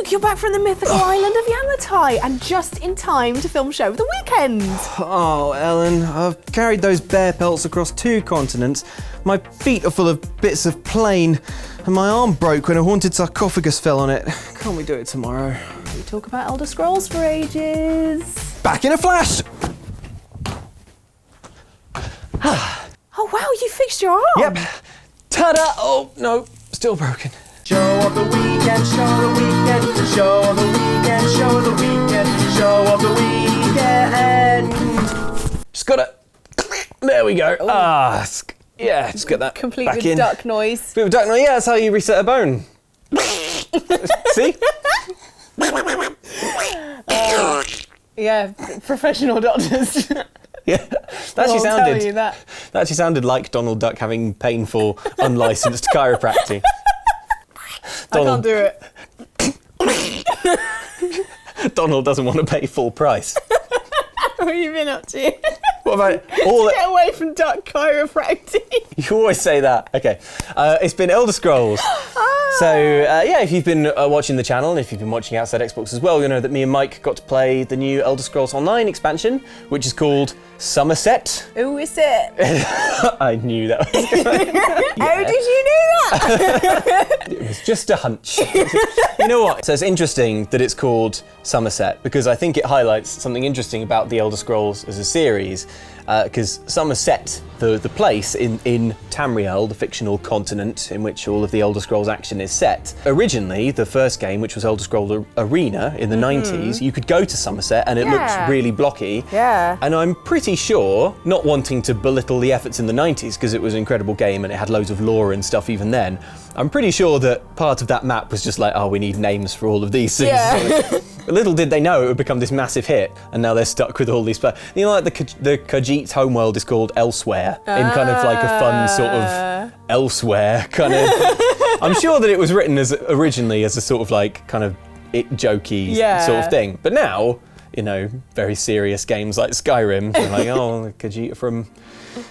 Luke, you're back from the mythical island of Yamatai, and just in time to film Show of the Weekend. Oh, Ellen, I've carried those bear pelts across 2 continents. My feet are full of bits of plane, and my arm broke when a haunted sarcophagus fell on it. Can't we do it tomorrow? We talk about Elder Scrolls for ages. Back in a flash! Oh wow, you fixed your arm. Yep. Ta-da! Oh, no, still broken. Show of the weekend, show of the weekend, show of the weekend, show of the weekend, show of the weekend. Just gotta... There we go. Yeah, just get that Complete back with in. duck noise. Bit of duck noise, yeah, that's how you reset a bone. See? Yeah, professional doctors. Yeah, that actually sounded like Donald Duck having painful, unlicensed chiropractic. I can't do it. Donald doesn't want to pay full price. What have you been up to? What about all Get away from duck chiropractic. You always say that. Okay, it's been Elder Scrolls. So yeah, if you've been watching the channel and if you've been watching Outside Xbox as well, you'll know that me and Mike got to play the new Elder Scrolls Online expansion, which is called Somerset. Who is it? I knew that was coming. How did you know that? It was just a hunch. You know what? So it's interesting that it's called Somerset because I think it highlights something interesting about the Elder Scrolls as a series. Because Somerset, the place in Tamriel, the fictional continent in which all of the Elder Scrolls action is set. Originally, the first game, which was Elder Scrolls Arena in the 90s, you could go to Somerset and it looked really blocky. Yeah. And I'm pretty sure, not wanting to belittle the efforts in the 90s, because it was an incredible game and it had loads of lore and stuff even then, I'm pretty sure that part of that map was just like, oh, we need names for all of these things. Yeah. Little did they know it would become this massive hit, and now they're stuck with all these. You know, like the Khajiit's homeworld is called Elsewhere, in kind of like a fun sort of Elsewhere kind of. I'm sure that it was written as originally as a sort of like kind of jokey sort of thing, but now, you know, very serious games like Skyrim, they're like, oh, Khajiit from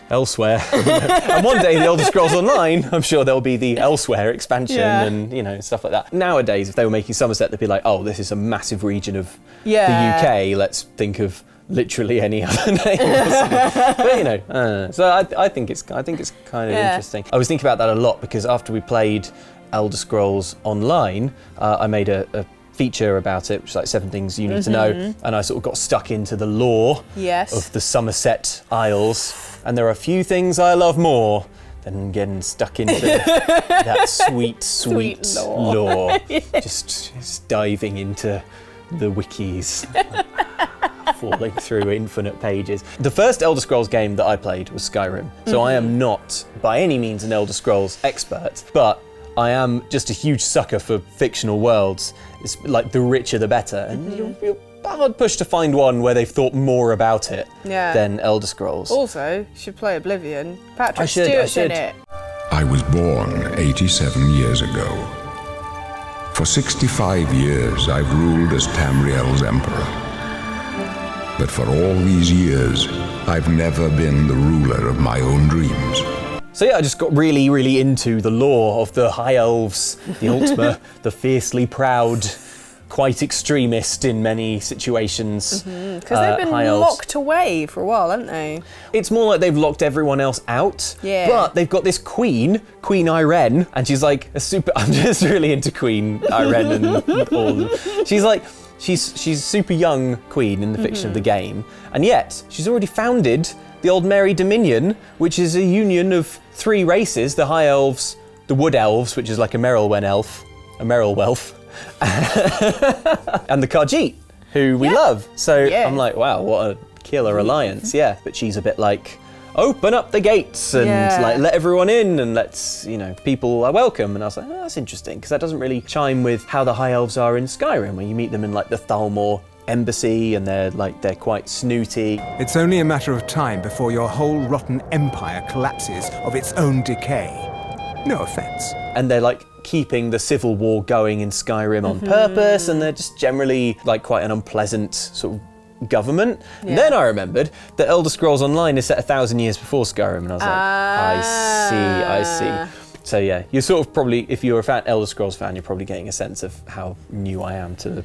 Elsewhere. And one day the Elder Scrolls Online, I'm sure there'll be the Elsewhere expansion and, you know, stuff like that. Nowadays, if they were making Somerset, they'd be like, oh, this is a massive region of the UK. Let's think of literally any other name or something. But, you know, so I think it's kind of interesting. I was thinking about that a lot because after we played Elder Scrolls Online, I made a feature about it, which is like 7 things you need to know, and I sort of got stuck into the lore of the Somerset Isles, and there are a few things I love more than getting stuck into that sweet lore. Just diving into the wikis, falling through infinite pages. The first Elder Scrolls game that I played was Skyrim, so I am not by any means an Elder Scrolls expert, but I am just a huge sucker for fictional worlds. It's like the richer the better, and you're hard pushed to find one where they've thought more about it than Elder Scrolls. Also, you should play Oblivion. Patrick Stewart's in it. I was born 87 years ago. For 65 years, I've ruled as Tamriel's emperor. But for all these years, I've never been the ruler of my own dreams. So yeah, I just got really, really into the lore of the High Elves, the Ultima, the fiercely proud, quite extremist in many situations. Because they've been locked away for a while, haven't they? It's more like they've locked everyone else out. Yeah. But they've got this Queen Irene, and she's like a super. I'm just really into Queen Irene and all. She's super young queen in the fiction of the game, and yet she's already founded the Old Merry Dominion, which is a union of 3 races, the High Elves, the Wood Elves, which is like a Merylwen elf, and the Khajiit, who we love. So I'm like, wow, what a killer alliance, But she's a bit like, open up the gates and like let everyone in and let's, you know, people are welcome. And I was like, oh, that's interesting, because that doesn't really chime with how the High Elves are in Skyrim, where you meet them in like the Thalmor embassy and they're quite snooty. It's only a matter of time before your whole rotten empire collapses of its own decay. No offense. And they're like keeping the civil war going in Skyrim on purpose, and they're just generally like quite an unpleasant sort of government. And then I remembered that Elder Scrolls Online is set 1,000 years before Skyrim, and I was like, I see. So yeah, you're sort of probably, if you're a Elder Scrolls fan, you're probably getting a sense of how new I am to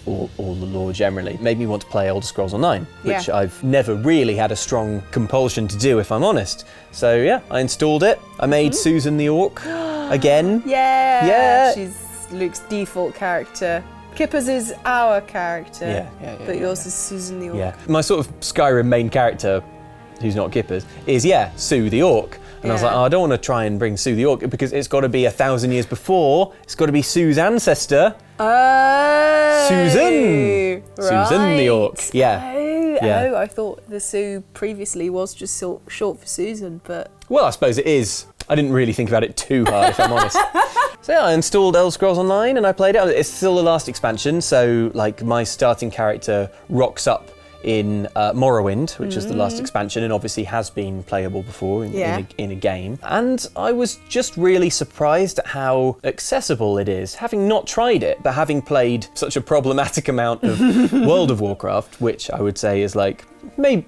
all the lore generally. It made me want to play Elder Scrolls Online, which I've never really had a strong compulsion to do, if I'm honest. So yeah, I installed it. I made Susan the Orc again. Yeah. She's Luke's default character. Kipper's is our character. But yours is Susan the Orc. Yeah. My sort of Skyrim main character, who's not Kipper's, is Sue the Orc. And I was like, I don't want to try and bring Sue the Orc because it's got to be 1,000 years before. It's got to be Sue's ancestor. Susan the Orc. Oh, I thought the Sue previously was just short for Susan, but... Well, I suppose it is. I didn't really think about it too hard, if I'm honest. So yeah, I installed Elder Scrolls Online and I played it. It's still the last expansion, so like my starting character rocks up in Morrowind, which is the last expansion and obviously has been playable before in a game. And I was just really surprised at how accessible it is, having not tried it, but having played such a problematic amount of World of Warcraft, which I would say is like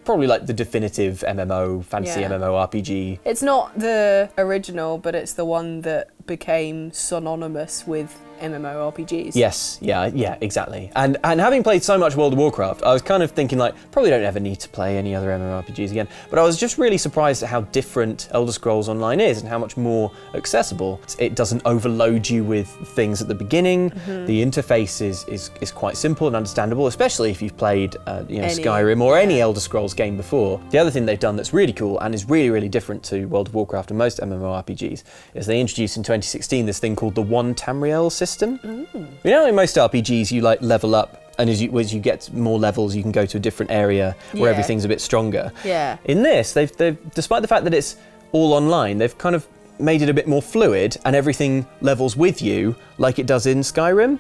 probably like the definitive MMO, fantasy MMO RPG. It's not the original, but it's the one that became synonymous with MMORPGs. Yes, yeah, exactly. And having played so much World of Warcraft, I was kind of thinking like, probably don't ever need to play any other MMORPGs again. But I was just really surprised at how different Elder Scrolls Online is and how much more accessible. It doesn't overload you with things at the beginning. The interface is quite simple and understandable, especially if you've played Skyrim or any Elder Scrolls game before. The other thing they've done that's really cool and is really, really different to World of Warcraft and most MMORPGs is they introduced in 2016 this thing called the One Tamriel system. You know, in most RPGs you like level up, and as you get more levels you can go to a different area where everything's a bit stronger. In this, they've despite the fact that it's all online, they've kind of made it a bit more fluid and everything levels with you like it does in Skyrim.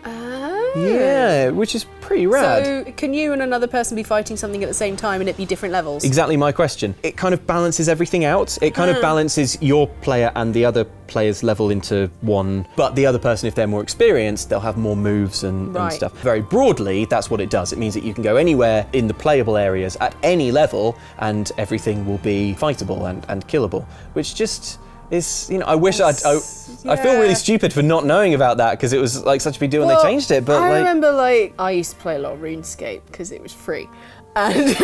Yeah, which is pretty rad. So can you and another person be fighting something at the same time and it be different levels? Exactly my question. It kind of balances everything out. It kind of balances your player and the other player's level into one, but the other person, if they're more experienced, they'll have more moves and stuff. Very broadly, that's what it does. It means that you can go anywhere in the playable areas at any level and everything will be fightable and killable, which just... I wish I feel really stupid for not knowing about that because it was like such a big deal when they changed it. But I remember I used to play a lot of RuneScape because it was free, and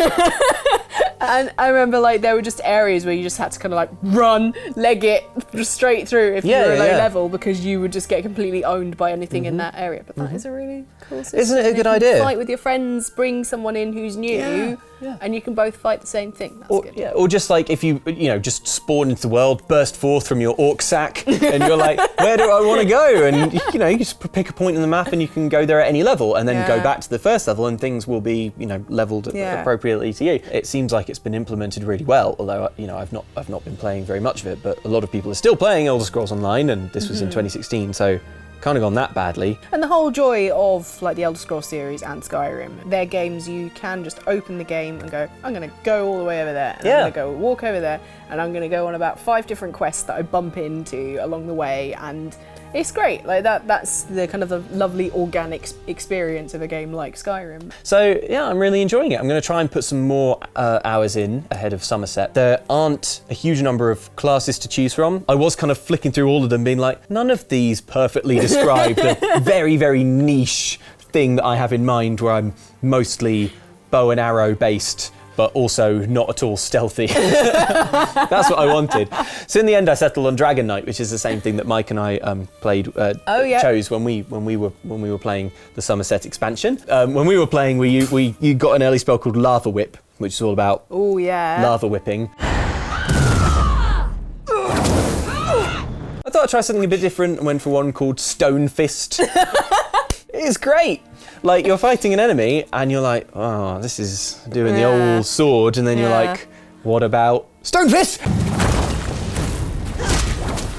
and I remember there were just areas where you just had to kind of run, leg it just straight through if you were low level because you would just get completely owned by anything in that area. But that is a really cool system. Isn't it a good idea? Fight with your friends, bring someone in who's new. And you can both fight the same thing. That's good. Yeah, or just if you just spawn into the world, burst forth from your orc sack, and you're like, where do I want to go? And you just pick a point on the map, and you can go there at any level, and then go back to the first level, and things will be leveled appropriately to you. It seems like it's been implemented really well. Although I've not been playing very much of it, but a lot of people are still playing Elder Scrolls Online, and this was in 2016, so. Kind of gone that badly. And the whole joy of the Elder Scrolls series and Skyrim, they're games you can just open the game and go, I'm going to go all the way over there, and I'm going to go walk over there, and I'm going to go on about 5 different quests that I bump into along the way, and it's great. That's the kind of the lovely organic experience of a game like Skyrim. So yeah, I'm really enjoying it. I'm going to try and put some more hours in ahead of Somerset. There aren't a huge number of classes to choose from. I was kind of flicking through all of them being like, none of these perfectly describe the very, very niche thing that I have in mind where I'm mostly bow and arrow based, but also not at all stealthy. That's what I wanted. So in the end, I settled on Dragon Knight, which is the same thing that Mike and I chose when we were playing the Somerset expansion. When we were playing, you got an early spell called Lava Whip, which is all about lava whipping. I thought I'd try something a bit different and went for one called Stone Fist. It's great. You're fighting an enemy and you're like, oh, this is doing the old sword, and then you're like, what about Stone Fist?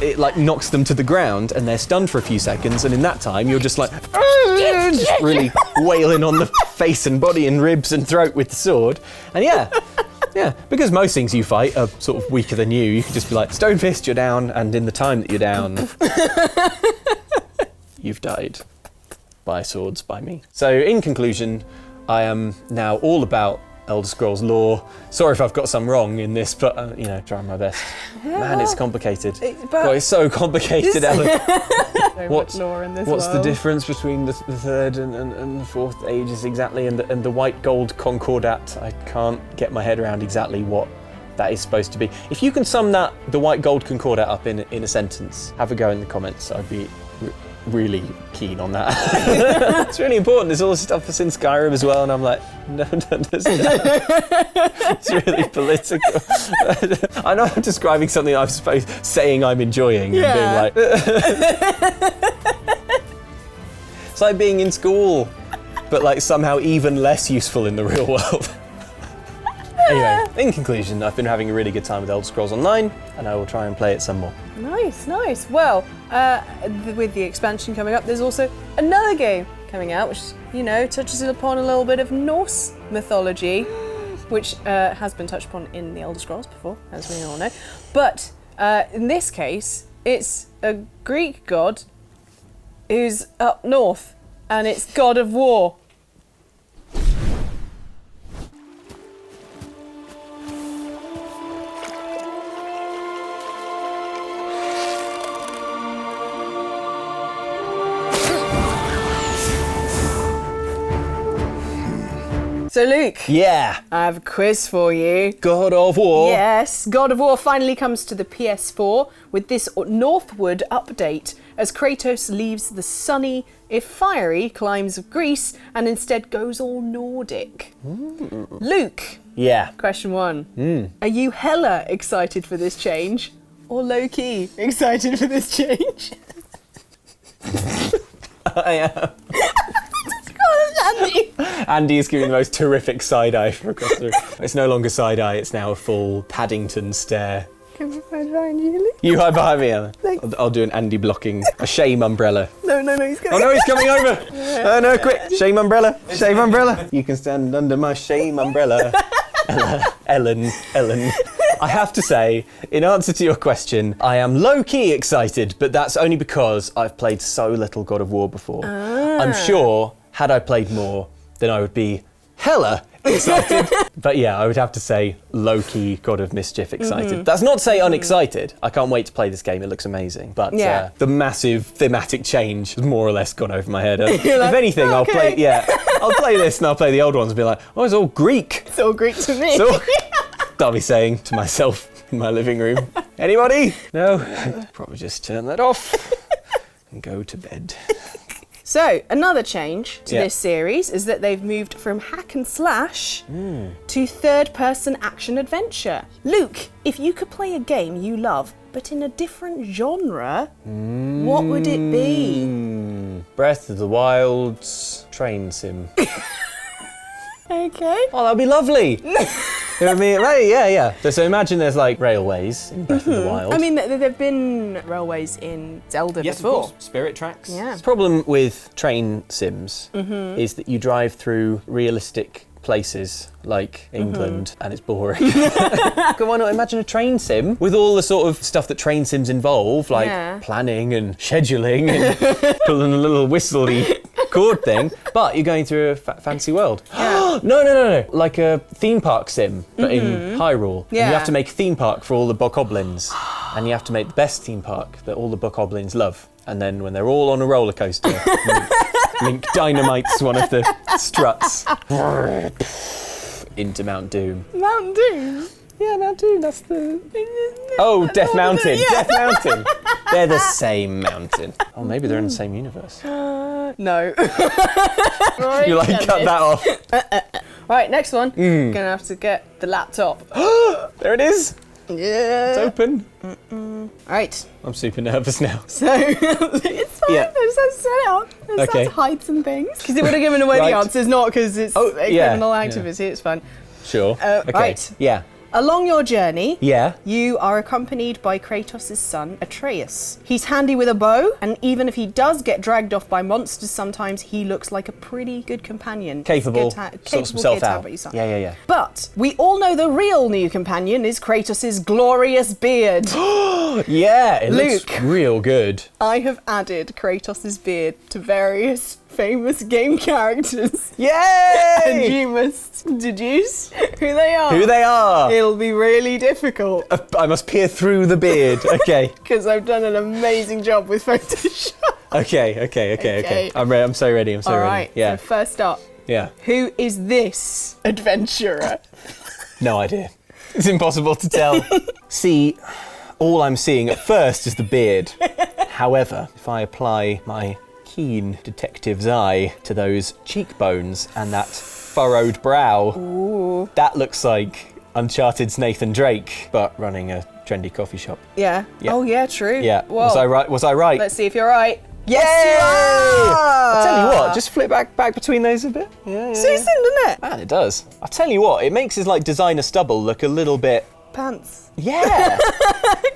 It knocks them to the ground and they're stunned for a few seconds, and in that time you're just just really wailing on the face and body and ribs and throat with the sword. And because most things you fight are sort of weaker than you can just be like, Stone Fist, you're down, and in the time that you're down, you've died. By swords, by me. So in conclusion, I am now all about Elder Scrolls lore. Sorry if I've got some wrong in this, but trying my best. Man, it's complicated. God, it's so complicated, Ellen. What's the difference between the third and the fourth ages exactly, and the white gold concordat? I can't get my head around exactly what that is supposed to be. If you can sum the white gold concordat up in a sentence, have a go in the comments. I'd be really keen on that. It's really important. There's all this stuff that's in Skyrim as well, and I'm like, no, don't understand. It's really political. I know I'm describing something I'm saying I'm enjoying and being like. It's like being in school, but like somehow even less useful in the real world. Anyway, in conclusion, I've been having a really good time with Elder Scrolls Online, and I will try and play it some more. Nice. Well, with the expansion coming up, there's also another game coming out, which, touches upon a little bit of Norse mythology, which has been touched upon in the Elder Scrolls before, as we all know. But in this case, it's a Greek god who's up north, and it's God of War. So Luke, Yeah, I have a quiz for you. God of War. Yes, God of War finally comes to the PS4 with this Northward update as Kratos leaves the sunny, if fiery, climes of Greece and instead goes all Nordic. Luke, Yeah. question 1. Are you hella excited for this change or low-key excited for this change? I am. Andy. Andy is giving the most terrific side eye from across the room. It's no longer side eye, it's now a full Paddington stare. Can we hide behind you, Luke? You hide behind me, Ellen. Thanks. I'll do an Andy blocking, a shame umbrella. No, he's coming. Oh no, he's coming over! Oh no, quick! Shame umbrella! Shame umbrella! You can stand under my shame umbrella. Ellen. I have to say, in answer to your question, I am low-key excited, but that's only because I've played so little God of War before. I'm sure, had I played more, then I would be hella excited. But yeah, I would have to say low-key God of Mischief excited. That's not to say unexcited. I can't wait to play this game. It looks amazing. But the massive thematic change has more or less gone over my head. If anything, I'll play this and I'll play the old ones and be like, oh, it's all Greek. It's all Greek to me. So I'll be saying to myself in my living room, anybody? No? Probably just turn that off and go to bed. So, another change to this series is that they've moved from hack and slash to third-person action-adventure. Luke, if you could play a game you love, but in a different genre, what would it be? Breath of the Wild's train sim. Okay. Oh, that'd be lovely. You know what I mean? Right, yeah. So imagine there's like railways in Breath of the Wild. I mean, there've been railways in Zelda Yes, before. of course. Spirit tracks. Yeah. The problem with train sims is that you drive through realistic places like England and it's boring. Why not imagine a train sim with all the sort of stuff that train sims involve, like planning and scheduling and pulling a little whistly chord thing, but you're going through a fancy world. No. Like a theme park sim, but in Hyrule. And you have to make a theme park for all the bokoblins. And you have to make the best theme park that all the bokoblins love. And then when they're all on a roller coaster, Link dynamites one of the struts into Mount Doom. Mount Doom? Yeah, Mount Doom, that's the... Oh, Death Mountain, Death Mountain. They're the same mountain. Oh, maybe they're in the same universe. No. You like cut that off. Right, next one. Gonna have to get the laptop. There it is. Yeah. It's open. Right. I'm super nervous now. So, it's fine. Yeah. I just have to set it up. I just have to hide some things. Because it would have given away the answers, not because it's a criminal activity. It's fine. Sure. Okay. Right. Yeah. Along your journey, Yeah. you are accompanied by Kratos' son, Atreus. He's handy with a bow, and even if he does get dragged off by monsters sometimes, he looks like a pretty good companion. Capable, Capable sorts himself kid to have out. by your side. Yeah. But we all know the real new companion is Kratos' glorious beard. Yeah, it looks Luke. real good. I have added Kratos' beard to various famous game characters. And Yay! you must deduce who they are. Who they are? It'll be really difficult I must peer through the beard. Okay. because I've done an amazing job with Photoshop. Okay. I'm ready. I'm so ready. I'm so All ready. right, Yeah. so first up, Yeah. who is this adventurer? No idea. It's impossible to tell. See, all I'm seeing at first is the beard. However, if I apply my keen detective's eye to those cheekbones and that furrowed brow, that looks like Uncharted's Nathan Drake, but running a trendy coffee shop. Yeah. Yeah. Oh, yeah, true. Yeah. Well, Was I right? let's see if you're right. Yay! I'll tell you what, just flip back between those a bit. Yeah. Susan, doesn't it? Man, it does. I'll tell you what, it makes his like designer stubble look a little bit. Pants. Yeah.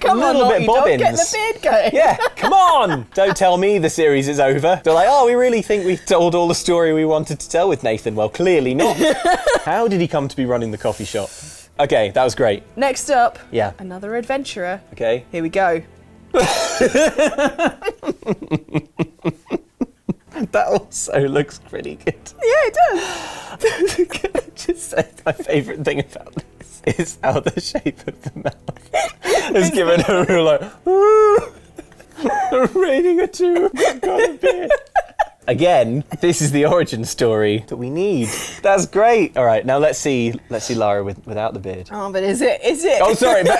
Come on, little bit Naughty Dog, get bobbins. the beard going. Yeah, come on! Don't tell me the series is over. They're like, oh, we really think we told all the story we wanted to tell with Nathan. Well, clearly not. How did he come to be running the coffee shop? Okay, that was great. Next up, Yeah. another adventurer. Okay. Here we go. That also looks pretty good. Yeah, it does. Can I just say my favourite thing about this is how the shape of the mouth is given a real like, rating a 2. Got a beard. Again, this is the origin story that we need. That's great. All right, now let's see Lara without the beard. Oh, but is it? Is it? Oh, sorry. No,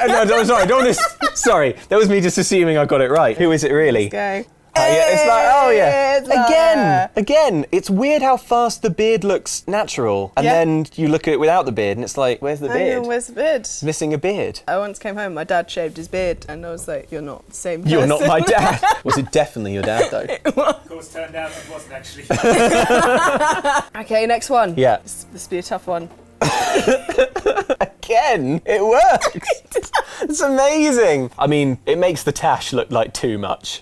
sorry. Sorry. That was me just assuming I got it right. Who is it really? Go. Oh, yeah, it's like, oh yeah. It's Lara. Again, it's weird how fast the beard looks natural. And Yeah. then you look at it without the beard and it's like, where's the Hang beard? on, where's the beard? It's missing a beard. I once came home, my dad shaved his beard, and I was like, you're not the same person. You're not my dad. Was it definitely your dad though? Of course, turned out it wasn't actually. Okay, next one. Yeah. This will be a tough one. Again, it works. It's amazing. I mean, it makes the tash look like too much.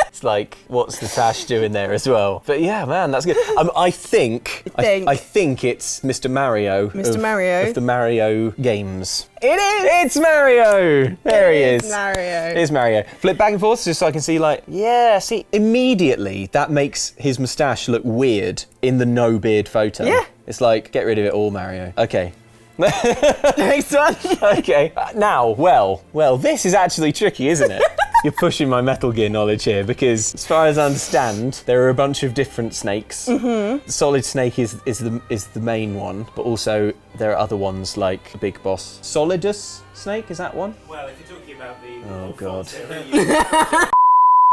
It's like, what's the tash doing there as well? But yeah, man, that's good. I think it's Mr. Mario. Mr. Mario. Of the Mario games. It is! It's Mario! There he is. It's Mario. It is Mario. Flip back and forth just so I can see, like, yeah, see, immediately that makes his moustache look weird in the no beard photo. Yeah. It's like, get rid of it all, Mario. Okay. Next one. Okay. Now, well, this is actually tricky, isn't it? You're pushing my Metal Gear knowledge here because, as far as I understand, there are a bunch of different snakes. Mm-hmm. Solid Snake is the main one, but also there are other ones like the big boss. Solidus Snake, is that one? Well, if you're talking about the... Oh, God.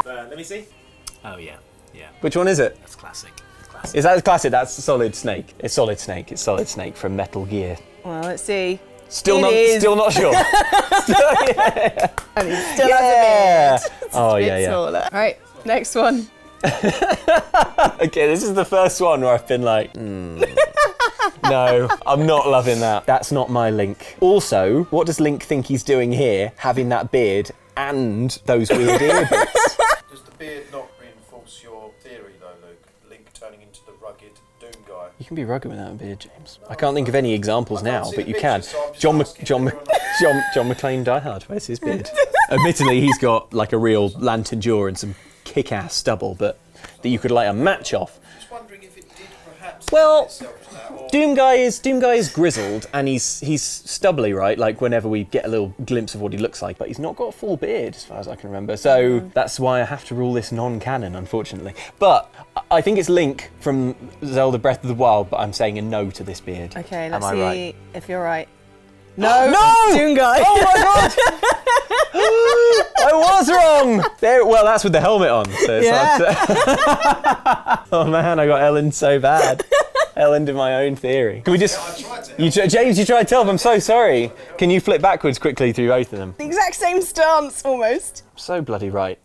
Let me see. Oh, yeah. Yeah. Which one is it? That's classic. Classic. Is that classic? That's Solid Snake. It's Solid Snake. It's Solid Snake from Metal Gear. Well, let's see. Still It not is. sure. And he still has a beard. Oh, Bit yeah. smaller. Right, next one. Okay, this is the first one where I've been like, no, I'm not loving that. That's not my Link. Also, what does Link think he's doing here, having that beard and those weird ear bits? Does the beard not reinforce your theory, though, Luke? Link turning into the rugged Doom guy. You can be rugged without a beard, James. I can't think of any examples I can't now, see but the you can. pictures, so I'm just asking everyone. John McClane Die Hard. Where's his beard? Admittedly, he's got like a real lantern jaw and some kick-ass stubble, but that you could light a match off. Just wondering if it did perhaps Well, lend itself to that, or Doom guy is grizzled and he's stubbly, right? Like whenever we get a little glimpse of what he looks like, but he's not got a full beard as far as I can remember. So that's why I have to rule this non-canon, unfortunately. But I think it's Link from Zelda Breath of the Wild, but I'm saying a no to this beard. Okay, Am let's I see right? if you're right. No! No! Doom guy! Oh my god! I was wrong! There, well, that's with the helmet on. So it's Yeah. hard to... Oh man, I got Ellen so bad. Ellen did my own theory. Can we just... I tried to. James, you tried to tell them. I'm so sorry. Can you flip backwards quickly through both of them? The exact same stance, almost. So bloody right.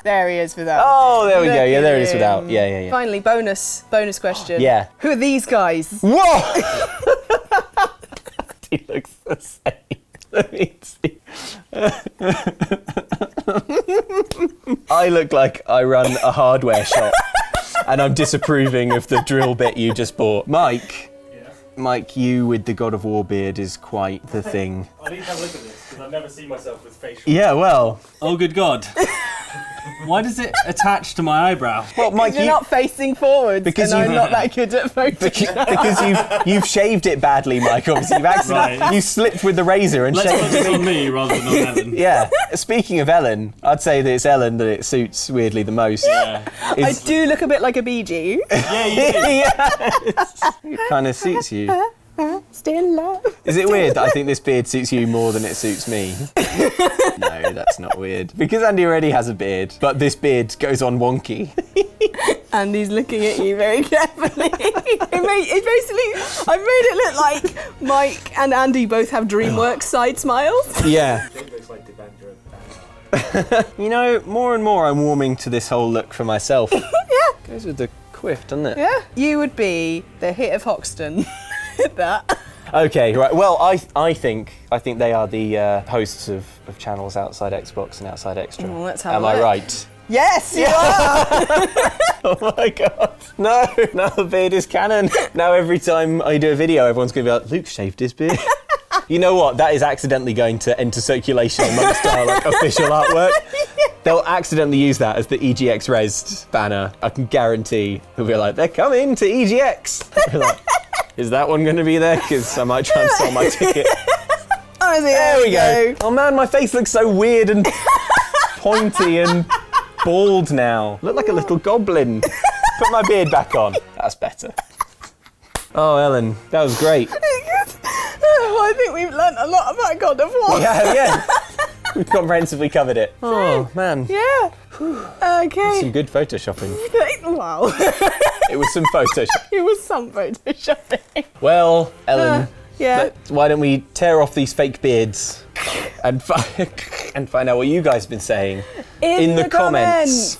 There he is without. Oh, there we go. Look Yeah, at there it is him. without. Yeah. Finally, bonus question. Yeah. Who are these guys? Whoa! He looks the same. Let me see. I look like I run a hardware shop and I'm disapproving of the drill bit you just bought. Mike, you with the God of War beard is quite the thing. I need to have a look at this because never seen myself with facial. Yeah, well. Oh, good God. Why does it attach to my eyebrow? Well, Mike, You're not facing forwards, Because and I'm you- not that good at Photoshop. because you've shaved it badly, Mike. Obviously, you've accidentally Right. you slipped with the razor and Let's put shaved this it. on me rather than on Ellen. Yeah. Speaking of Ellen, I'd say that it's Ellen that it suits weirdly the most. Yeah. I do look a bit like a Bee Gee. Yeah, you do. It kind of suits you. Still love. Is it weird that I think this beard suits you more than it suits me? No, that's not weird. Because Andy already has a beard, but this beard goes on wonky. Andy's looking at you very carefully. It basically, I've made it look like Mike and Andy both have DreamWorks side smiles. Yeah. Looks like the Bandura. You know, more and more I'm warming to this whole look for myself. Yeah. Goes with the quiff, doesn't it? Yeah. You would be the hit of Hoxton. That. Okay, right. Well, I think they are the hosts of channels outside Xbox and outside Extra. Well, let's have a Am I look. right? Yes, you are. Oh my god. No, now the beard is canon. Now every time I do a video, everyone's going to be like, Luke shaved his beard. You know what? That is accidentally going to enter circulation amongst our official artwork. They'll accidentally use that as the EGX Res banner. I can guarantee they'll be like, they're coming to EGX. Like, is that one going to be there? Because I might try and sell my ticket. Honestly, There we go. Oh man, my face looks so weird and pointy and bald now. Look like a little goblin. Put my beard back on. That's better. Oh, Ellen, that was great. Well, I think we've learnt a lot about God of War. Yeah. We've comprehensively covered it. Oh, man. Yeah. Okay. Some good photoshopping. Wow. It was some Photoshop. It was some photoshopping. Well, Ellen, Yeah. why don't we tear off these fake beards and find out what you guys have been saying in the comments.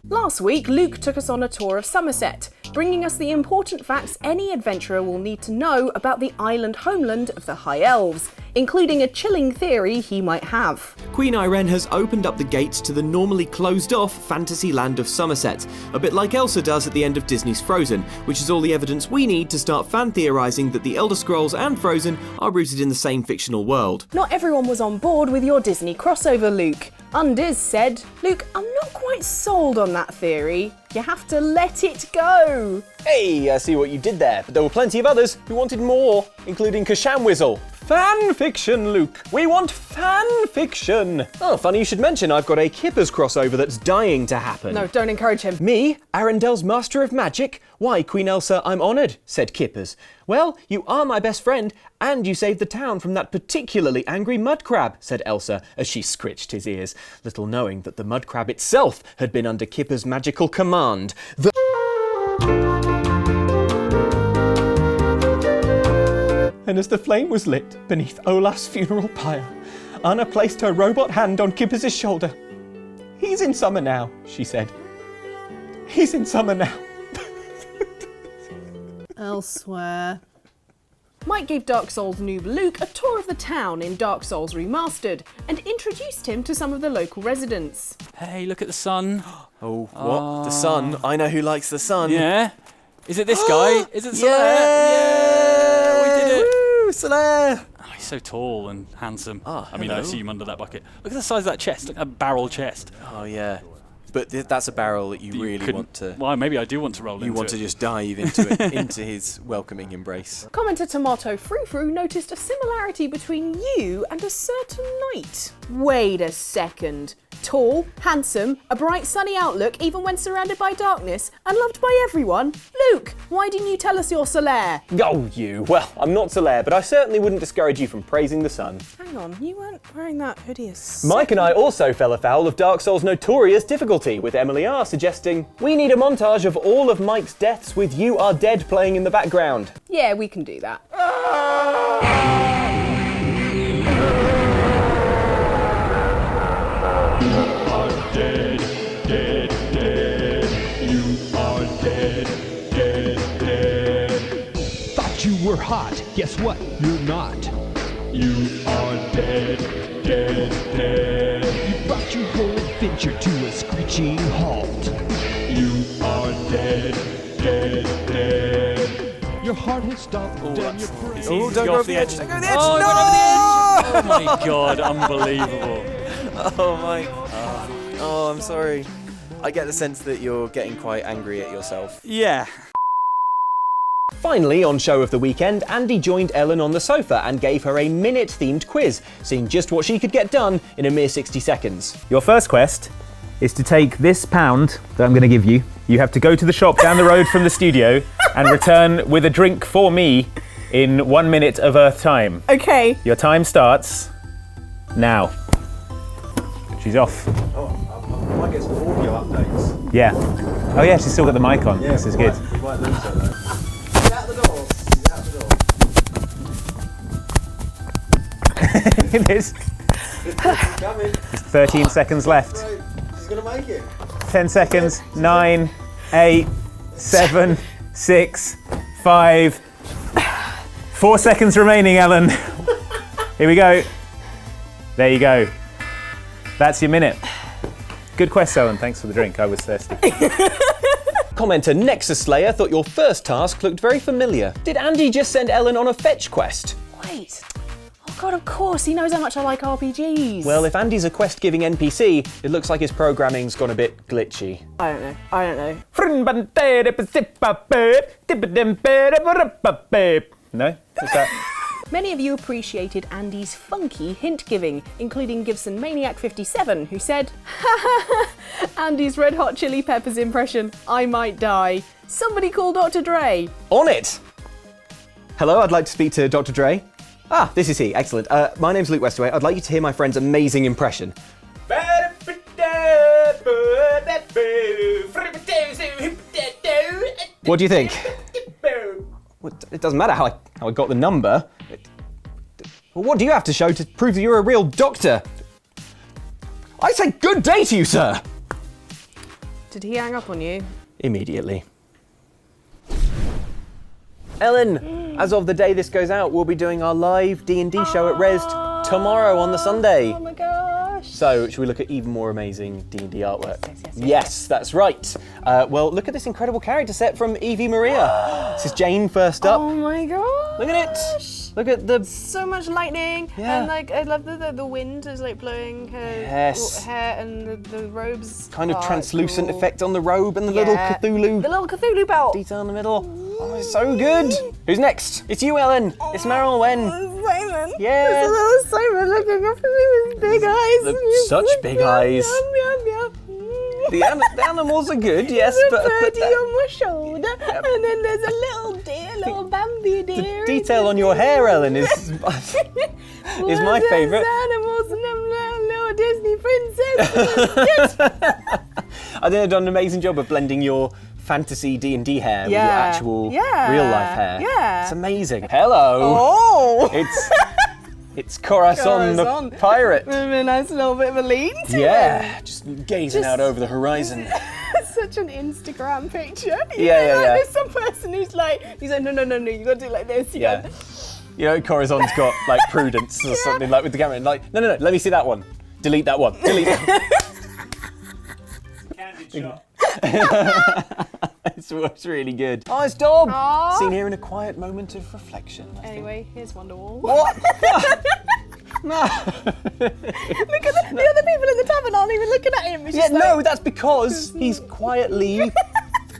Last week, Luke took us on a tour of Somerset, bringing us the important facts any adventurer will need to know about the island homeland of the High Elves, including a chilling theory he might have. Queen Irene has opened up the gates to the normally closed-off fantasy land of Somerset, a bit like Elsa does at the end of Disney's Frozen, which is all the evidence we need to start fan-theorising that the Elder Scrolls and Frozen are rooted in the same fictional world. Not everyone was on board with your Disney crossover, Luke. Undiz said, Luke, I'm not quite sold on that theory. You have to let it go. Hey, I see what you did there, but there were plenty of others who wanted more, including Kashamwizzle. Fan fiction, Luke. We want fan fiction. Oh, funny you should mention I've got a Kippers crossover that's dying to happen. No, don't encourage him. Me, Arendelle's Master of Magic? Why, Queen Elsa, I'm honoured, said Kippers. Well, you are my best friend, and you saved the town from that particularly angry mud crab, said Elsa, as she scritched his ears, little knowing that the mud crab itself had been under Kippers' magical command. And as the flame was lit beneath Olaf's funeral pyre, Anna placed her robot hand on Kippers' shoulder. He's in summer now, she said. He's in summer now. Elsewhere. Mike gave Dark Souls noob Luke a tour of the town in Dark Souls Remastered and introduced him to some of the local residents. Hey, look at the sun. Oh, what? The sun? I know who likes the sun. Yeah. Is it this guy? Is it Solaire? Yeah! We did it. Woo, Solaire! Oh, he's so tall and handsome. Ah, I mean, I hello. assume under that bucket. Look at the size of that chest. Look at that barrel chest. Oh, yeah. But that's a barrel that you really couldn't- want to... Well, maybe I do want to roll into You want it. to just dive into it, into his welcoming embrace. Commenter Tomato Frou noticed a similarity between you and a certain knight. Wait a second. Tall, handsome, a bright sunny outlook even when surrounded by darkness, and loved by everyone. Luke, why didn't you tell us you're Solaire? Oh, you. Well, I'm not Solaire, but I certainly wouldn't discourage you from praising the sun. Hang on, you weren't wearing that hoodie a Mike and I also fell afoul of Dark Souls' notorious difficulty, with Emily R suggesting, we need a montage of all of Mike's deaths with You Are Dead playing in the background. Yeah, we can do that. Thought you were hot. Guess what? You're not. You are dead, dead, dead. You brought your whole adventure to a screeching halt. You are dead, dead, dead. Your heart has stopped and your brain. Oh, don't go over the edge. Don't go over the edge. Oh, No! he went over the edge. Oh my god, unbelievable. Oh my. Oh, I'm sorry. I get the sense that you're getting quite angry at yourself. Yeah. Finally, on Show of the Weekend, Andy joined Ellen on the sofa and gave her a minute-themed quiz, seeing just what she could get done in a mere 60 seconds. Your first quest is to take this £1 that I'm going to give you. You have to go to the shop down the road from the studio and return with a drink for me in 1 minute of Earth time. Okay. Your time starts now. She's off. Oh, I might get some audio updates. Yeah. Oh yeah, she's still got the mic on. Yeah, this is good. We might lose her though. She's out the door. She's out the door. It is. It's coming. 13 seconds left. She's gonna make it. 10 seconds. 9, 8, 7, 6, 5. 4 seconds remaining, Ellen. Here we go. There you go. That's your minute. Good quest, Ellen. Thanks for the drink. I was thirsty. Commenter Nexus Slayer thought your first task looked very familiar. Did Andy just send Ellen on a fetch quest? Wait. Oh God, of course. He knows how much I like RPGs. Well, if Andy's a quest-giving NPC, it looks like his programming's gone a bit glitchy. I don't know. No? What's that? Many of you appreciated Andy's funky hint-giving, including Gibson Maniac 57, who said, Andy's Red Hot Chili Peppers impression, I might die. Somebody call Dr. Dre. On it! Hello, I'd like to speak to Dr. Dre. Ah, this is he. Excellent. My name's Luke Westaway. I'd like you to hear my friend's amazing impression. What do you think? Well, it doesn't matter how I got the number. Well, what do you have to show to prove that you're a real doctor? I say good day to you, sir! Did he hang up on you? Immediately. Ellen, as of the day this goes out, we'll be doing our live D&D show at Resd tomorrow on the Sunday. Oh my gosh. So, should we look at even more amazing D&D artwork? Yes, that's right. Well, look at this incredible character set from Evie Maria. This is Jane first up. Oh my gosh. Look at it. Look at the... So much lightning. Yeah. And like, I love the wind is like blowing her hair and the robes. Kind of translucent cool. effect on the robe and the little Cthulhu. The little Cthulhu belt. Detail in the middle. Oh, it's so good. Who's next? It's you, Ellen. It's Meryl Wen. Simon. Yeah. It's a little Simon looking up at me with big eyes. Such big eyes. Yum. The animals are good, yes, There's but a birdie on my shoulder, and then there's a little deer, little Bambi deer. the detail on your hair, Ellen, is my favourite. Animals and I'm little Disney princess. I think they've done an amazing job of blending your fantasy D&D hair with your actual real life hair. Yeah. It's amazing. Hello. Oh. It's Corazon the pirate. With a nice little bit of a lean to Yeah, just gazing out over the horizon. Such an Instagram picture. Yeah. There's some person who's like, no, you gotta do it like this. You gotta... You know, Corazon's got like Prudence or something like with the camera. And like, no, let me see that one. Delete that one. Delete that one. Candid shot. It's really good. Oh, it's Dob. Aww. Seen here in a quiet moment of reflection. Anyway, here's Wonderwall. What? No. Look at the other people in the tavern aren't even looking at him. It's just no, that's because he's quietly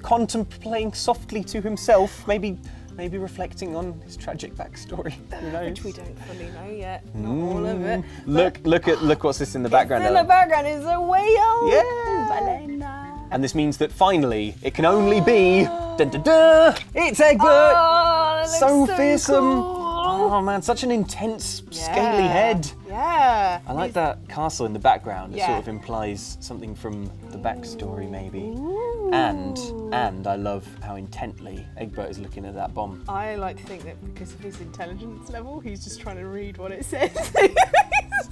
contemplating softly to himself, maybe reflecting on his tragic backstory. Who knows? Which we don't fully know yet. Not all of it. Look what's this in the background. In the background is a whale. Yeah. Balena. And this means that finally it can only be it's Egbert. Oh, so fearsome. Cool. Oh man, such an intense, scaly head. Yeah. I like that castle in the background. It Yeah. sort of implies something from the backstory, maybe. Ooh. And I love how intently Egbert is looking at that bomb. I like to think that because of his intelligence level, he's just trying to read what it says.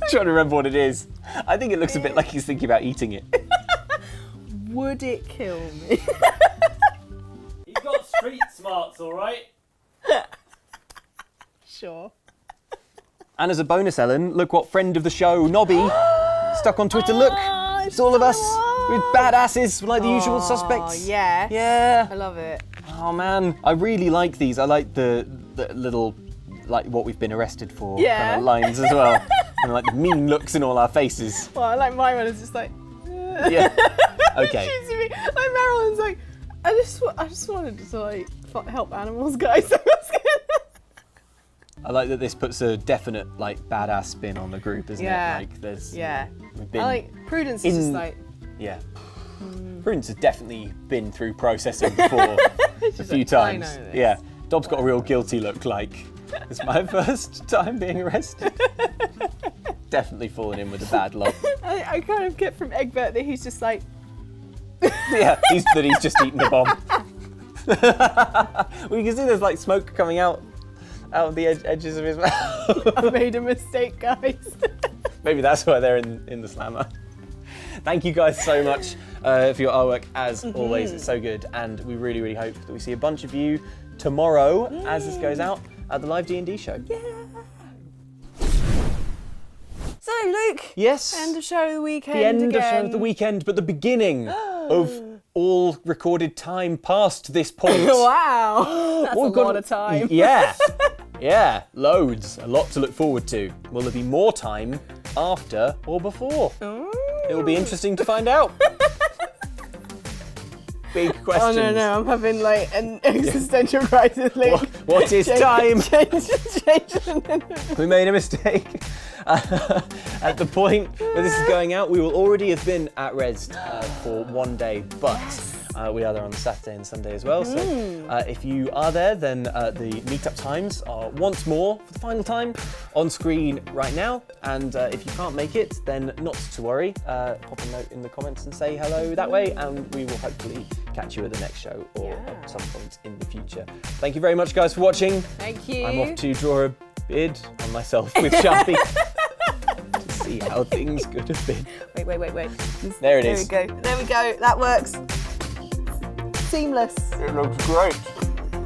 Trying to remember what it is. I think it looks a bit like he's thinking about eating it. Would it kill me? He's got street smarts, all right. Sure. And as a bonus, Ellen, look what friend of the show, Nobby, stuck on Twitter. Look, it's all of us with badasses like the usual suspects. Yeah. Yeah. I love it. Oh man, I really like these. I like the little like what we've been arrested for Yeah. kind of lines as well, and like the mean looks in all our faces. Well, I like my one is just like. Yeah. Okay. Shoots me. Like Marilyn's like, I just wanted to like help animals, guys. I like that this puts a definite like badass spin on the group, isn't Yeah. it? Like there's. Yeah. We've been I like Prudence is just like. Yeah. Prudence has definitely been through processing before a few like, I times. know this. Yeah. Dob's got a real guilty look. Like it's my first time being arrested. Definitely fallen in with a bad lot. I kind of get from Egbert that he's just like. Yeah, he's just eaten a bomb. Well, you can see there's like smoke coming out of the edges of his mouth. I made a mistake, guys. Maybe that's why they're in the slammer. Thank you guys so much for your artwork. As always, it's so good, and we really, really hope that we see a bunch of you tomorrow as this goes out at the live D&D show. Yeah. So, Luke. Yes. End of show of the weekend. The end again. of show of the weekend, but the beginning of all recorded time past this point. Wow. That's a lot of time. Yeah. Yeah, loads. A lot to look forward to. Will there be more time after or before? It will be interesting to find out. Big questions. Oh no, I'm having like an existential crisis. Luke. What is time? Change. We made a mistake. At the point where this is going out, we will already have been at Res for one day, but we are there on the Saturday and Sunday as well. So if you are there, then the meetup times are once more, for the final time, on screen right now. And if you can't make it, then not to worry. Pop a note in the comments and say hello that way, and we will hopefully catch you at the next show or at some point in the future. Thank you very much, guys, for watching. Thank you. I'm off to draw a bid on myself with Sharpie to see how things could have been. Wait. There it is. There we go. That works. Seamless. It looks great.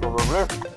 Probably.